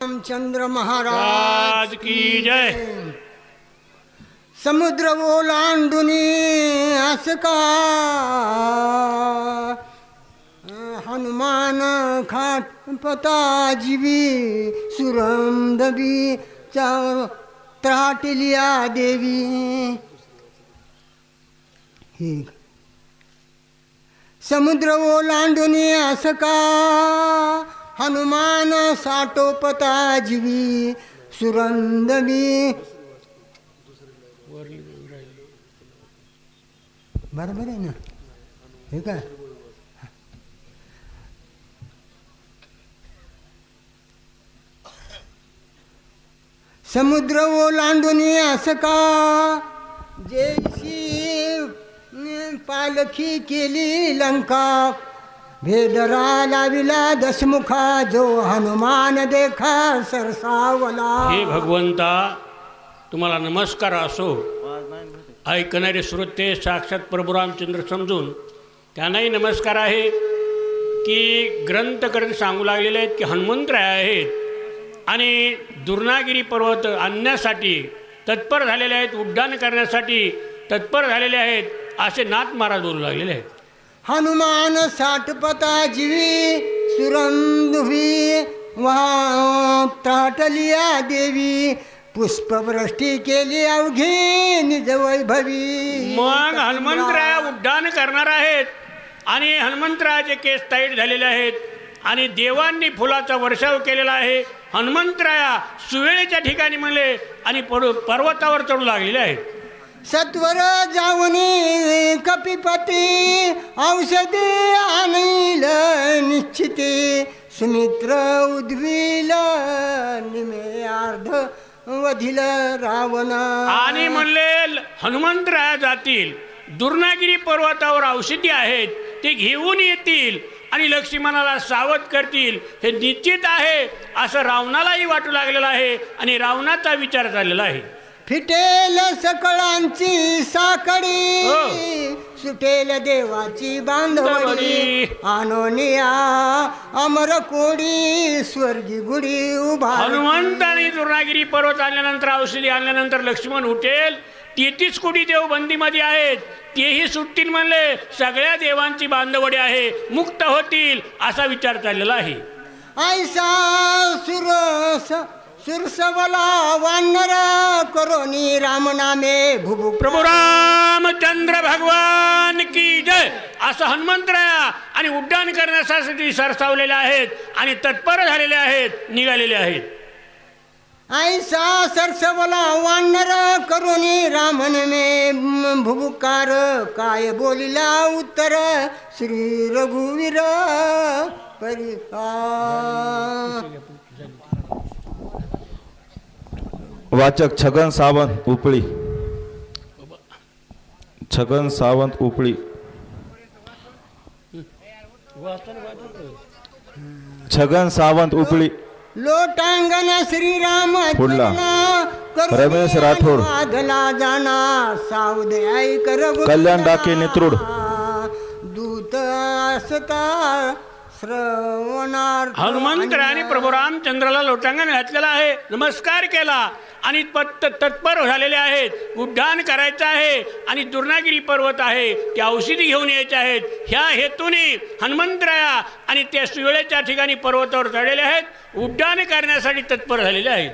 रामचंद्र महाराज राज की जय। समुद्र ओलांडुनी असका हनुमान खाट पता जीवी सुरंदबी त्राटलिया देवी समुद्र ओलांडुनी असका हनुमान साठोपता जीवी सुरंदबी बरोबर आहे ना हे काय समुद्र ओलांडुनी असका जैसी पालखी केली लंका भेदरा लाविला दशमुखा जो हनुमान देखा सरसावला। हे भगवंता तुम्हाला नमस्कार असो। ऐकणारे श्रोते साक्षात प्रभू रामचंद्र समजून त्यांनाही नमस्कार आहे की ग्रंथकर्ते सांगू लागलेले आहेत की हनुमंतराय आहेत आणि दुर्नागिरी पर्वत आणण्यासाठी तत्पर झालेले आहेत, उड्डाण करण्यासाठी तत्पर झालेले आहेत असे नाथ महाराज बोलू लागलेले आहेत। हनुमान साठपता जीवी सुरंदुभी त्राटलिया देवी पुष्पवृष्टी केली अवघी निज वैभवी। मग हनुमंतराय उड्डाण करणार आहेत आणि हनुमंतरायाचे केस टाईट झालेले आहेत आणि देवांनी फुलाचा वर्षाव केलेला आहे। हनुमंतराया सुवेळेच्या ठिकाणी म्हणले आणि पर्वतावर चढू लागलेले आहेत। सत्वर जावनी कपिपती औषधी आणील निश्चिती सुमित्र उद्विल निमे अर्ध वधिल रावण। आणि म्हणले हनुमंतराया जातील दुर्नागिरी पर्वतावर औषधी आहेत ते घेऊन येतील आणि लक्ष्मणाला सावध करतील हे निश्चित आहे असं रावणालाही वाटू लागलेलं आहे आणि रावणाचा विचार चाललेला आहे। फिटेल सकळांची साकडी सुटेल देवाची बांधवडी आनोनिया अमर कोडी स्वर्गी गुडी उभा। हनुमंताने दुर्नागिरी पर्वत आणल्यानंतर औषधी आणल्यानंतर लक्ष्मण उठेल 33 कोटी देव बंदीमध्ये आहेत तेही सुटतील म्हणले सगळ्या देवांची बांधवडी आहे मुक्त होतील असा विचार चाललेला आहे। ऐसा सुरसवला वानर करोनी राम नामे भुभु प्रभू रामचंद्र भगवान की जय असं हनुमंतराया आणि उड्डाण करण्यासाठी सरसावलेले आहेत आणि तत्पर झालेले आहेत निघालेले आहेत। ऐसा सरसवला वानर करोनी रामन मे भुभुकार काय बोलिला उत्तर श्री रघुवीर परिका। वाचक छगन सावंत उपळी। छगन सावंत उपळी। छगन सावंत उपळी। लोटांगण श्रीराम पुढला रमेश राठोड। जाना सावध ऐक रघु कल्याण डाके नेत्रुड। दूत असता श्रवणार्थ हनुमंतरायाने प्रभू रामचंद्राला लोटांगण घातलेला आहे नमस्कार केला आणि तत्पर झालेले आहेत उड्डाण करायचं आहे आणि दुर्नागिरी पर्वत आहे ते औषधी घेऊन यायचे आहेत ह्या हेतूने हनुमंतराया आणि त्या सुवेळेच्या ठिकाणी पर्वतावर चढलेले आहेत उड्डाण करण्यासाठी तत्पर झालेले आहेत।